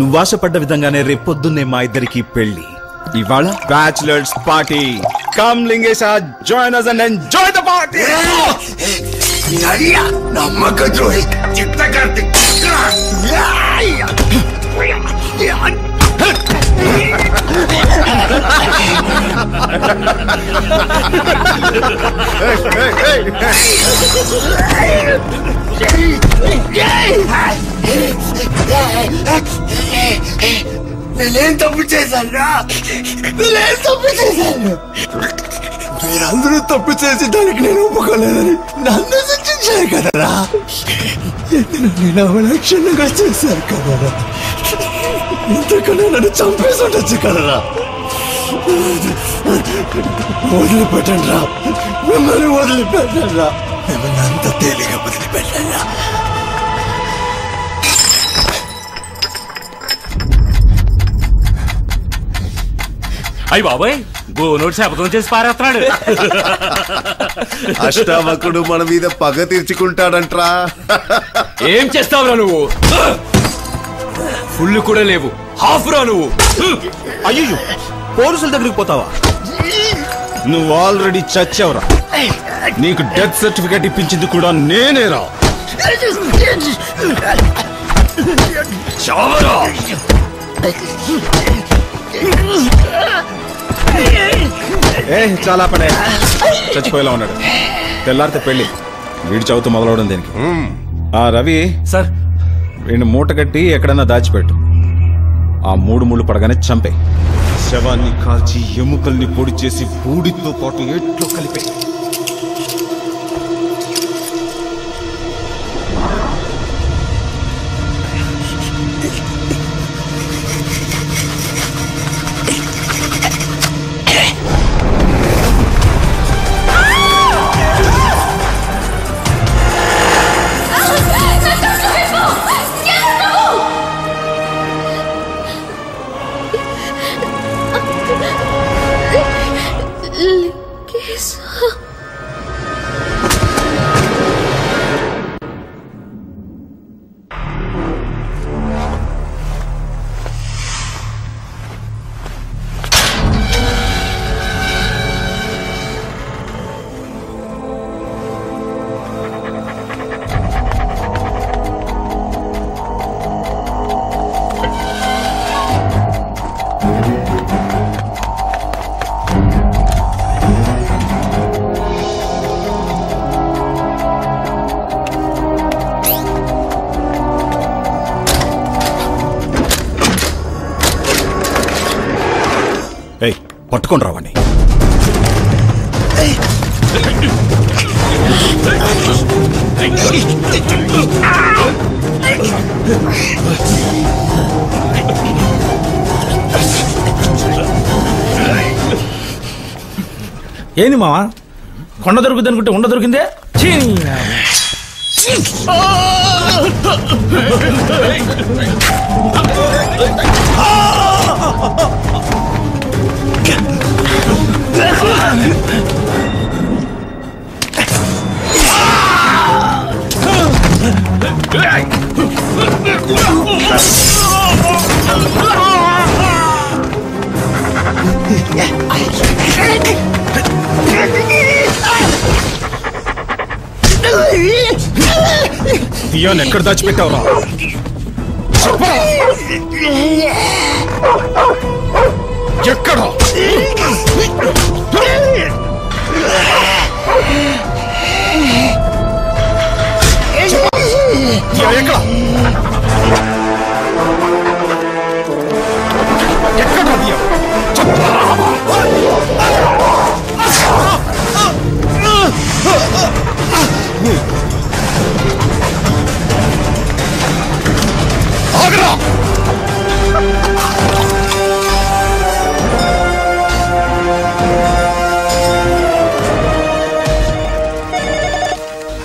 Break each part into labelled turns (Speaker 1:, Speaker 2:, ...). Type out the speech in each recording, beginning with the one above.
Speaker 1: నువ్వు ఆశపడ్డ విధంగానే రేపొద్దున్నే మా ఇద్దరికి పెళ్లి. ఇవాళ bachelors party. Come Lingesha, join us and enjoy the party.
Speaker 2: నమ్మక ద్రోహి చిత్తకార్తి. నేనేం తప్పు చేశాను? మీరందరూ తప్పు చేసి దానికి నేను ఒప్పుకోలేదని నన్ను శిక్షించారు కదరా. నేను అవలక్షణంగా చేశారు కదరా. ఇంతకన్నా నన్ను చంపేసి ఉండొచ్చు కదరా. వదిలిపెట్టండి రా, మిమ్మల్ని వదిలిపెట్టండి రా, మిమ్మల్ని అంత తేలిగా వదిలిపెట్టండి రా.
Speaker 3: అయ్యి బాబాయ్, గోనోడు శపథం చేసి పారేస్తున్నాడు.
Speaker 4: అష్టావకుడు మన మీద పగ తీర్చుకుంటాడంట్రా.
Speaker 3: ఏం చేస్తావురా నువ్వు? ఫుల్ కూడా లేవు, హాఫ్ రా నువ్వు.
Speaker 1: అయ్యో, పోలీసుల దగ్గరికి పోతావా? నువ్వు ఆల్రెడీ చచ్చావురా. నీకు డెత్ సర్టిఫికేట్ ఇప్పించింది కూడా నేనేరా.
Speaker 3: చావరా.
Speaker 1: చాలా పడే చచ్చిపోయేలా ఉన్నాడు. తెల్లారితే పెళ్లి, వీడి చదువుతూ మొదలవడం దేనికి? ఆ రవి
Speaker 3: సార్,
Speaker 1: వీడిని మూట కట్టి ఎక్కడన్నా దాచిపెట్టు. ఆ 3 ముళ్ళు పడగానే చంపే. శవాన్ని కాల్చి ఎముకల్ని పొడి చేసి బూడితో పాటు ఏట్లో కలిపే. పట్టుకొని రావండి.
Speaker 5: ఏంది మావా, కొండ దొరుకుతుంది అనుకుంటే ఉండ దొరికిందే.
Speaker 1: దియాన్ ఎక్కడ దాచిపెట్టావురా? ఎక్కడ?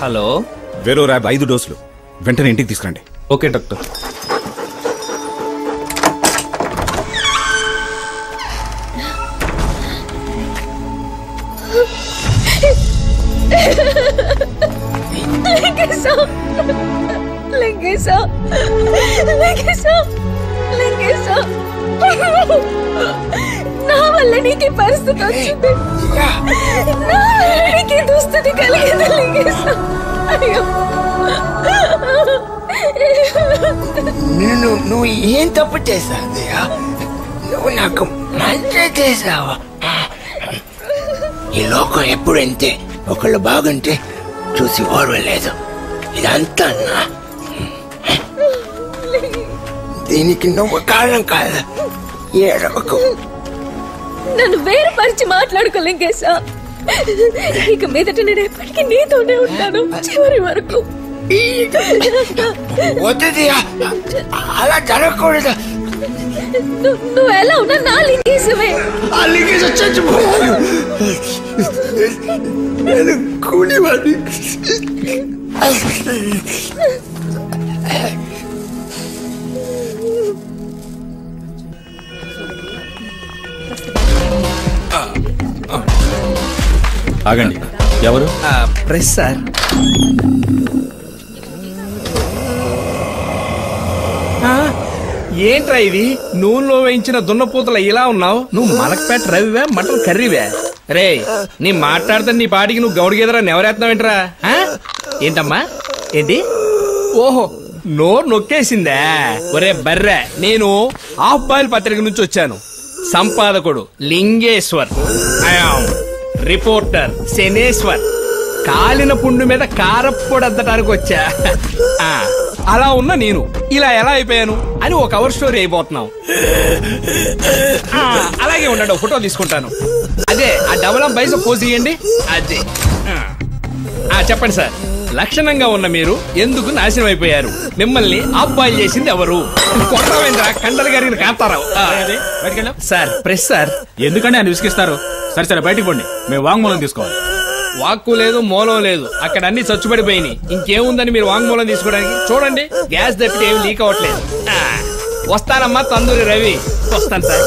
Speaker 3: హలో,
Speaker 1: వేరో ర్యాబ్ 5 డోసులు వెంటనే ఇంటికి తీసుకురండి.
Speaker 3: Okay doctor.
Speaker 6: లింగేశ నా వల్ల నీకు పరిస్థితి వచ్చింది, నా వల్ల నీకు దుస్థితి కలిగింది లింగేశ. అయ్యో
Speaker 2: నువ్వు ఏం తప్పు చేసావయ్యా? నువ్వు నాకు మంచి చేసావా? ఈ లోకం ఎప్పుడంతే ఒకళ్ళు బాగుంటే చూసి ఓర్వలేదు. ఇదంతా దీనికి నువ్వు కారణం కాదు. ఏడవకు.
Speaker 6: నన్ను వేరుపరిచి మాట్లాడుకో లింగేశ. ఇక మీదట నేను ఎప్పటికీ నీతోనే ఉంటాను చివరి వరకు.
Speaker 2: వద్దుదియా, అలా జరగకూడదు.
Speaker 6: నువ్వు ఎలా ఉన్నా నా లింగేశమే.
Speaker 2: ఆ లింగేశ చచ్చిపోయాడు. నేను కూలివాడిని.
Speaker 1: ఆగండి, ఎవరు?
Speaker 5: Press sir. ఏంట్రా ఇది? నూనెలో వేయించిన దున్నపూతల ఇలా ఉన్నావు. నువ్వు మలక్పేట రవివే, మటన్ కర్రీవే? రే, నీ మాట్లాడితే నీ పాటికి నువ్వు గౌడిగెదరా నెవరేస్తున్నావేంట్రా? ఏంటమ్మా? ఏంటి? ఓహో, నోరు నొక్కేసిందా? ఒరే బర్రె, నేను హాఫ్ బాయిల్ పత్రిక నుంచి వచ్చాను. సంపాదకుడు లింగేశ్వర్, రిపోర్టర్ శనేశ్వర్. కాలిన పుండు మీద కారప్పొడద్దటానికి వచ్చా. అలా ఉన్న నేను ఇలా ఎలా అయిపోయాను అని ఒక కవర్ స్టోరీ అయిపోతున్నావు. అలాగే ఉండండి, ఫోటో తీసుకుంటాను. అదే ఆ డబుల్ పైసా పోజ్ ఇయ్యండి. అదే చెప్పండి సార్, లక్షణంగా ఉన్న మీరు ఎందుకు నాశనం అయిపోయారు? మిమ్మల్ని అబ్బాయిలు చేసింది ఎవరు? కొట్టవేంద్రా కండలు గారిని కాంతారావు. Sir press sir.
Speaker 3: ఎందుకంటే ఆయన విసిగిస్తారు. సరే సరే బయటికి పోండి, మేము వాంగ్మూలం తీసుకోవాలి.
Speaker 5: వాక్కు లేదు, మూలం లేదు, అక్కడ అన్ని చచ్చుబడిపోయినాయి. ఇంకేముందని మీరు వాంగ్మూలం తీసుకోవడానికి? చూడండి, గ్యాస్ తప్పితే ఏమి లీక్ అవ్వట్లేదు. వస్తానమ్మా తందూరి రవి, వస్తాను సార్.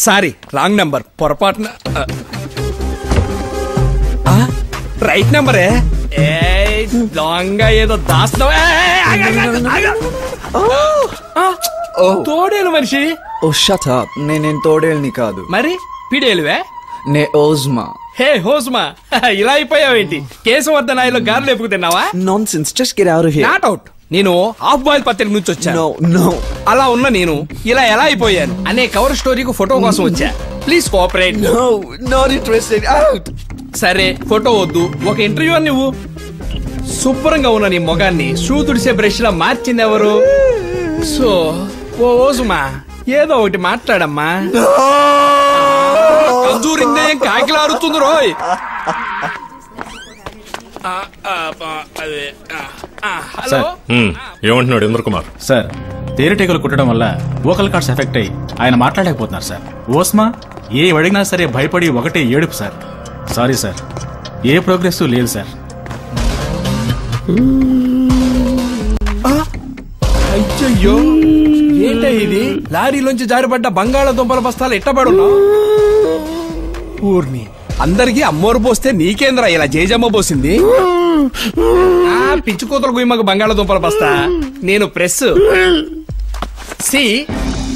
Speaker 5: సారీ, రాంగ్ నంబర్, పొరపాటున. రైట్ నంబరే. లాంగ్ గా ఏదో దాస్తావా? తోడేలు మనిషి.
Speaker 7: ఓ షట్ అప్, నేనేం తోడేల్ని కాదు.
Speaker 5: మరి పిడేలువే?
Speaker 7: నే ఓజ్మా.
Speaker 5: హే హోజ్మా, ఇలా అయిపోయావేంటి? కేశవర్ధనాయిలో గారెలు ఎప్పుకు తిన్నావా?
Speaker 7: Nonsense, just get out of here.
Speaker 5: Not out. నేను హాఫ్ బాయిల్ పత్రిక నుంచి వచ్చాను.
Speaker 7: No no.
Speaker 5: అలా ఉన్న నేను ఇలా ఎలా అయిపోయాను అనే కవర్ స్టోరీకి ఫోటో కోసం వచ్చా. Please cooperate.
Speaker 7: No, not interested. Out.
Speaker 5: సరే, ఫోటో వద్దు, ఒక ఇంటర్వ్యూ అని నువ్వు. శుభ్రంగా ఉన్న నీ మొగాన్ని షూ తుడిసే బ్రష్ లా మార్చింది ఎవరు? సో ఓ ఓజుమా, ఏదో ఒకటి మాట్లాడమ్మా. కంజూరిందే కాకిలారుతుంది రోయ్. హలో,
Speaker 3: ఏమంటున్నాడు ఇంద్ర కుమార్?
Speaker 8: సార్, తేనెటీగలు కుట్టడం వల్ల వోకల్ కార్డ్స్ ఎఫెక్ట్ అయ్యి ఆయన మాట్లాడలేకపోతున్నారు సార్. ఓస్మా ఏ అడిగినా సరే భయపడి ఒకటే ఏడుపు సార్. సారీ సార్, ఏ ప్రోగ్రెస్ లేదు సార్.
Speaker 5: అయ్యయ్యో, ఏంటో ఇది? లారీలోంచి జారిపడ్డ బంగాళదుంపల బస్తాలు ఎట్టబడున్నా? ఊర్ని అందరికి అమ్మోరు పోస్తే నీకేంద్రా ఇలా జేజమ్మ పోసింది? పిచ్చి కూతురు గుయ్యమ్మకు బంగాళదుంపల బస్తా. నేను ప్రెస్ సి.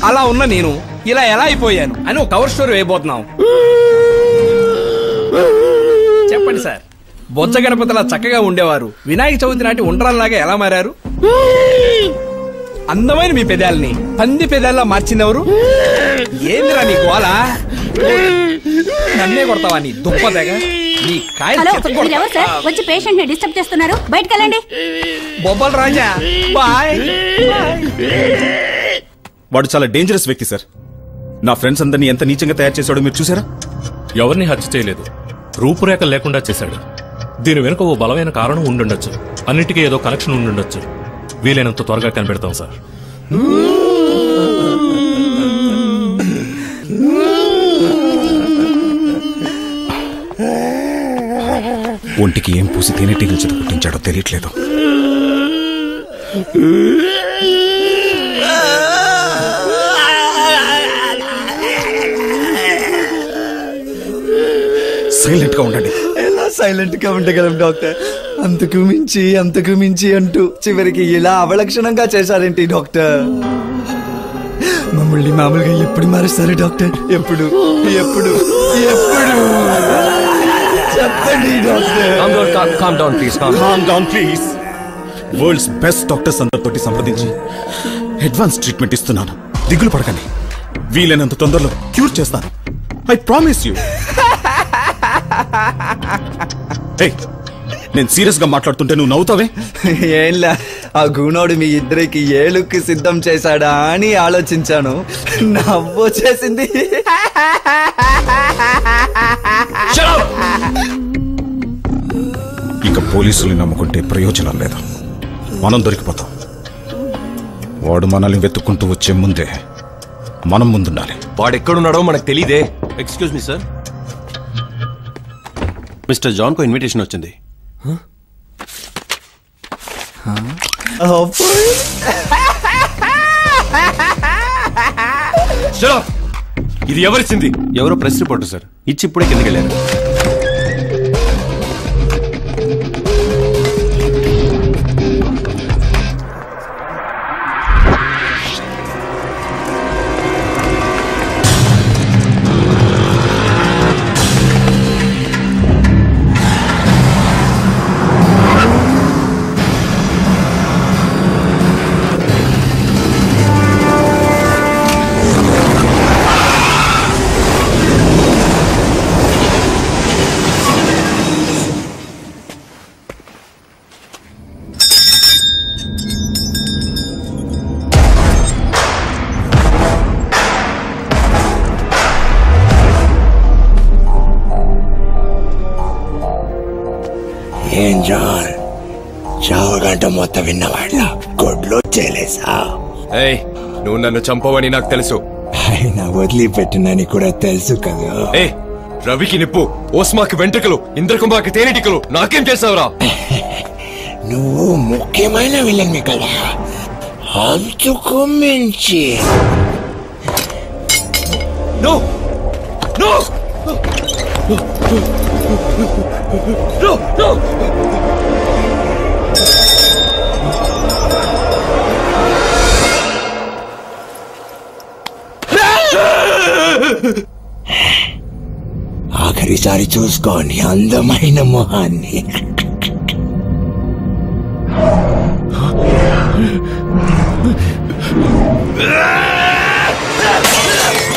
Speaker 5: అలా ఉన్న నేను ఇలా ఎలా అయిపోయాను అని ఒక కవర్ స్టోరీ వేయబోతున్నాం. చెప్పండి సార్, బొజ్జ గణపతిలా చక్కగా ఉండేవారు వినాయక చవితి నాటి ఉండ్రాల్లాగా ఎలా మారారు? అందమైన మీ పెదాలని పంది పెదాల్లా మార్చిందెవరు? ఏందిరా నీ గోల? నన్నే కొడతావా నీ దుప్పదగా? నీ
Speaker 6: వచ్చి పేషెంట్ ని డిస్టర్బ్ చేస్తున్నారు, బయటకు వెళ్ళండి.
Speaker 5: బొబ్బల్ రాజా, బాయ్.
Speaker 1: వాడు చాలా డేంజరస్ వ్యక్తి సార్. నా ఫ్రెండ్స్ అందరినీ ఎంత నీచంగా తయారు చేశాడో మీరు చూసారా?
Speaker 3: ఎవరిని హత్య చేయలేదు, రూపురేఖ లేకుండా చేశాడు. దీని వెనుక ఓ బలమైన కారణం ఉండుండొచ్చు. అన్నిటికీ ఏదో కనెక్షన్ ఉండుండొచ్చు. వీలైనంత త్వరగా కనిపెడతాం సార్.
Speaker 1: ఒంటికి ఏం పూసి తేనెటీగలు చేత పుట్టించాడో తెలియట్లేదు. సైలెంట్ గా ఉండండి.
Speaker 7: ఎలా సైలెంట్ గా ఉండగలం డాక్టర్? అంతకు మించి అంటూ చివరికి ఇలా అవలక్షణంగా చేశారేంటి డాక్టర్? మమ్మల్ని మామూలుగా ఎప్పుడు మారుస్తారు డాక్టర్? ఎప్పుడు ఎప్పుడు ఎప్పుడు చెప్పండి doctor.
Speaker 1: Calm down please. World's best doctors అందరితోటి సంప్రదించి అడ్వాన్స్ ట్రీట్మెంట్ ఇస్తున్నాను. దిగులు పడకండి. వీలైనంత తొందరలో క్యూర్ చేస్తాను. I promise you. నేను సీరియస్ గా మాట్లాడుతుంటే నువ్వు నవ్వుతావే?
Speaker 7: ఏంలా, ఆ గూనోడు మీ ఇద్దరికి ఏ లుక్ సిద్ధం చేశాడా అని ఆలోచించాను. నవ్వు చేసింది.
Speaker 1: ఇక పోలీసుల్ని నమ్ముకుంటే ప్రయోజనం లేదు. మనం దొరికిపోతాం. వాడు మనల్ని వెతుక్కుంటూ వచ్చే ముందే మనం ముందుండాలి.
Speaker 9: వాడెక్కడున్నాడో మనకు తెలీదే. Excuse me sir, mister John కు ఇన్విటేషన్ వచ్చింది. ఇది ఎవరిచ్చింది? ఎవరో ప్రెస్ రిపోర్టర్ సార్. ఇచ్చి ఇప్పుడే కిందకి వెళ్ళారు.
Speaker 2: ఏం జాన్, చావగంట మొత్తం విన్నవాళ్ళ గొడ్లో చేలేసా?
Speaker 9: నువ్వు నన్ను చంపవని నాకు తెలుసు.
Speaker 2: ఆయన వదిలిపెట్టినని కూడా తెలుసు కదా.
Speaker 9: రవికి నిప్పు, ఓస్మాకి వెంట్రుకలు, ఇంద్రకుంభాకి తేనెటికలు, నాకేం చేసావురా?
Speaker 2: నువ్వు ముఖ్యమైన విలన్ కదా, అంతకు మించి.
Speaker 9: No! No! No! No!
Speaker 2: ఆఖరిసారి చూసుకోండి అందమైన మొహాన్ని.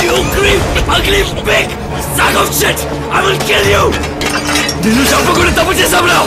Speaker 9: You creep, ugly pig, son of shit! I will kill you! నిన్ను చంపకుండా తప్పు చేశావురా!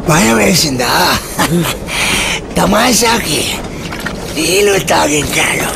Speaker 2: భయం వేసిందా? తమాషాకి నీళ్ళు తాగించాడు.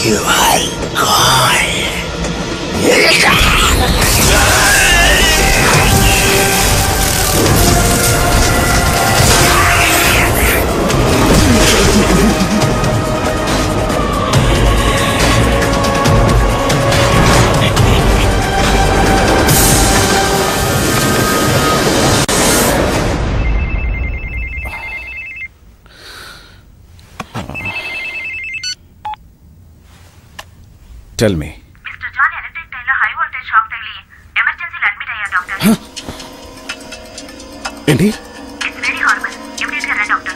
Speaker 2: You are gone.
Speaker 1: Tell me.
Speaker 10: Mr. John electric tail high voltage shock tagli emergency admit ayya doctor.
Speaker 1: ఏంటి?
Speaker 10: It's very horrible. Immediate ga ran doctor.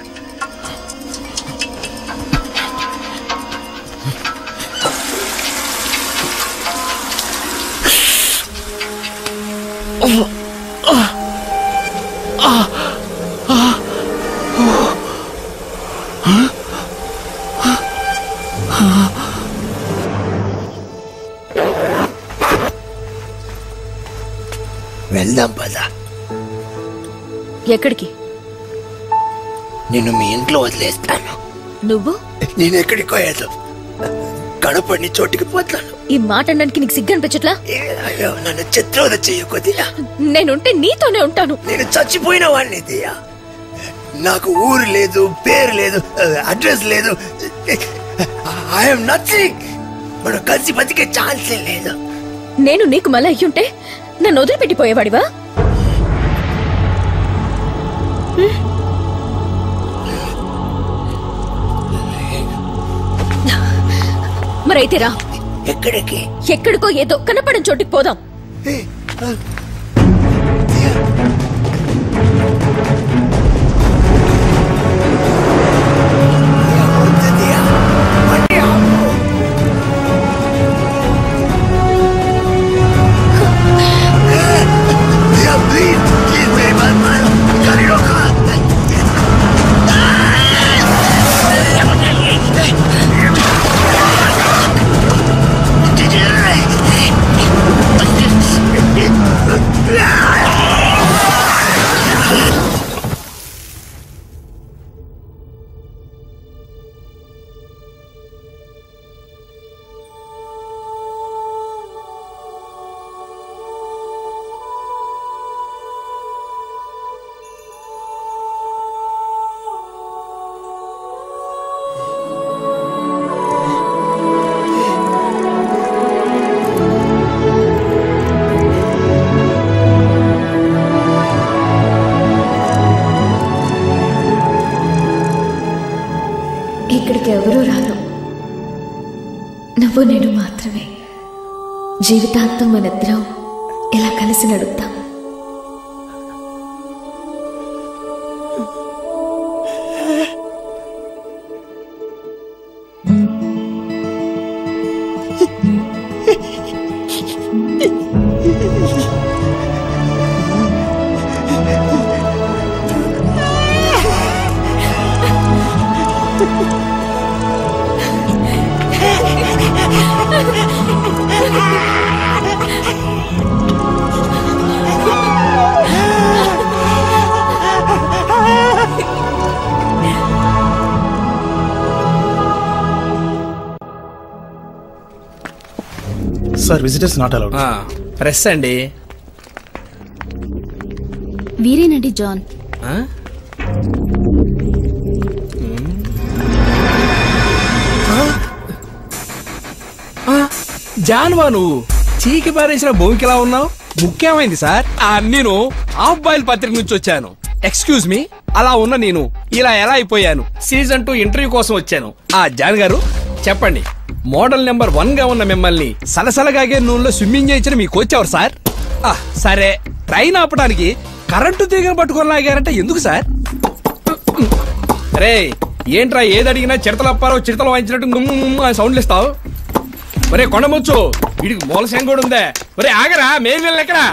Speaker 2: వెళ్దాం పద.
Speaker 6: ఎక్కడికి?
Speaker 2: నిన్ను మీ ఇంట్లో వదిలేస్తాను.
Speaker 6: నువ్వు?
Speaker 2: నేను ఎక్కడికి పోయాను, కడపడిని చోటికి పోతాను.
Speaker 6: ఈ మాట అనడానికి నీకు సిగ్గు అనిపించట్లా?
Speaker 2: అయ్యో, నన్ను చిత్రవద చెయ్యకొద్దియా.
Speaker 6: నేనుంటే నీతోనే ఉంటాను.
Speaker 2: నేను చచ్చిపోయిన వాడిని దియా. నాకు ఊరు లేదు, పేరు లేదు, అడ్రస్ లేదు. I'm nothing. మనం కలిసి బతికే ఛాన్సే లేదు.
Speaker 6: నేను నీకు మళ్ళీ అయ్యుంటే నన్ను వదిలిపెట్టిపోయేవాడివా? మరైతే రా.
Speaker 2: ఎక్కడికి?
Speaker 6: ఎక్కడికో ఏదో కనపడని చోటికి పోదాం. ఇక్కడికి ఎవరూ రారు, నువ్వు నేను మాత్రమే. జీవితాంతం మనిద్దరం ఇలా కలిసి నడుద్దాం.
Speaker 2: Sir visitors not allowed.
Speaker 5: Press అండి.
Speaker 11: వీరేనండి జాన్.
Speaker 5: జాన్వా, నువ్వు చీకి పారేసిన భూమికిలా ఉన్నావు. ముఖ్యమైంది సార్. నేను హాఫ్ బాయిల్ పత్రిక నుంచి వచ్చాను. ఎక్స్క్యూజ్ మీ, అలా ఉన్న నేను ఇలా ఎలా అయిపోయాను? సీజన్ 2 ఇంటర్వ్యూ కోసం వచ్చాను. జాన్ గారు చెప్పండి, మోడల్ నెంబర్ 1 గా ఉన్న మిమ్మల్ని సలసలగాగే నూనెలో స్విమ్మింగ్ చేయించిన మీ కోచ్ ఎవరు సార్? సరే, ట్రైన్ ఆపడానికి కరెంటు తీగను పట్టుకొని లాగారంటే ఎందుకు సార్? రే ఏంట్రా, ఏది అడిగినా చిడతలప్పారో చిడతలు వాయించినట్టు సౌండ్లు ఇస్తావు? ఒరే కొండముచ్చు, వీడికి మూలశం కూడా ఉందే. ఒరే ఆగరా, మేలు ఎక్కడా?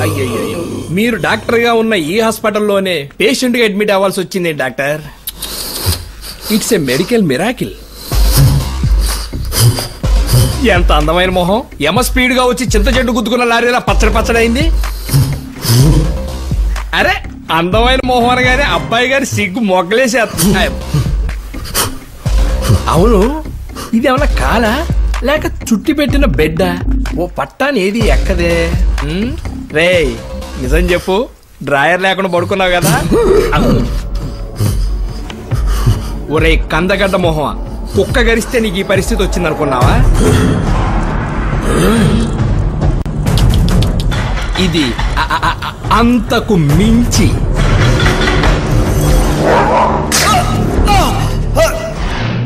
Speaker 5: అయ్యయ్యో, మీరు డాక్టర్ గా ఉన్న ఈ హాస్పిటల్లోనే పేషెంట్ గా అడ్మిట్ అవ్వాల్సి వచ్చింది doctor. It's a medical miracle. ఎంత అందమైన మొహం, ఎమ స్పీడ్ గా వచ్చి చింత చెట్టు గుద్దుకున్న లారీలా పచ్చడి పచ్చడైంది. అరే, అందమైన మొహం అనగానే అబ్బాయి గారి సిగ్గు మొగ్గలేసే. అవును, ఇది ఏమన్నా కాలా లేక చుట్టి పెట్టిన బెడ్డా? ఓ పట్టాని ఏది ఎక్కదే. రే నిజం చెప్పు, డ్రాయర్ లేకుండా పడుకున్నావు కదా? ఒరే కందగడ్డ మొహం, కుక్క గరిస్తే నీకు ఈ పరిస్థితి వచ్చిందనుకున్నావా? ఇది అంతకు మించి.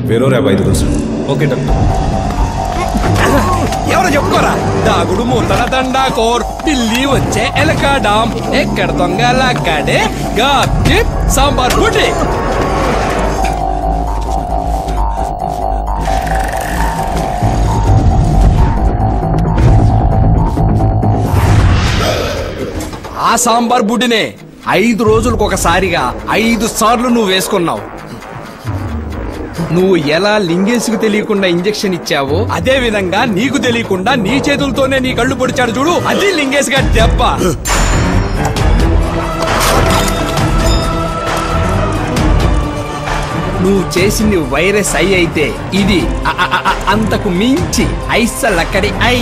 Speaker 1: వేరే 5,000. Okay doctor.
Speaker 5: ఎవరో చెప్పుకోరా. దాగుడు మూతల దండా కోర్, ఢిల్లీ వచ్చే ఎలకాడాం, ఎక్కడ దొంగలాడే గాటి సాంబార్ బుడ్డి. ఆ సాంబార్ బుడ్డినే 5 రోజులకు ఒకసారిగా 5 సార్లు నువ్వు వేసుకున్నావు. నువ్వు ఎలా లింగేష్కి తెలియకుండా ఇంజెక్షన్ ఇచ్చావో అదే విధంగా నీకు తెలియకుండా నీ చేతులతోనే నీ కళ్ళు పొడిచాడు చూడు, అది లింగేష్ గారి దెబ్బ. నువ్వు చేసింది వైరస్ ఐ అయితే ఇది అంతకు మించి ఐసలక్కడి ఐ.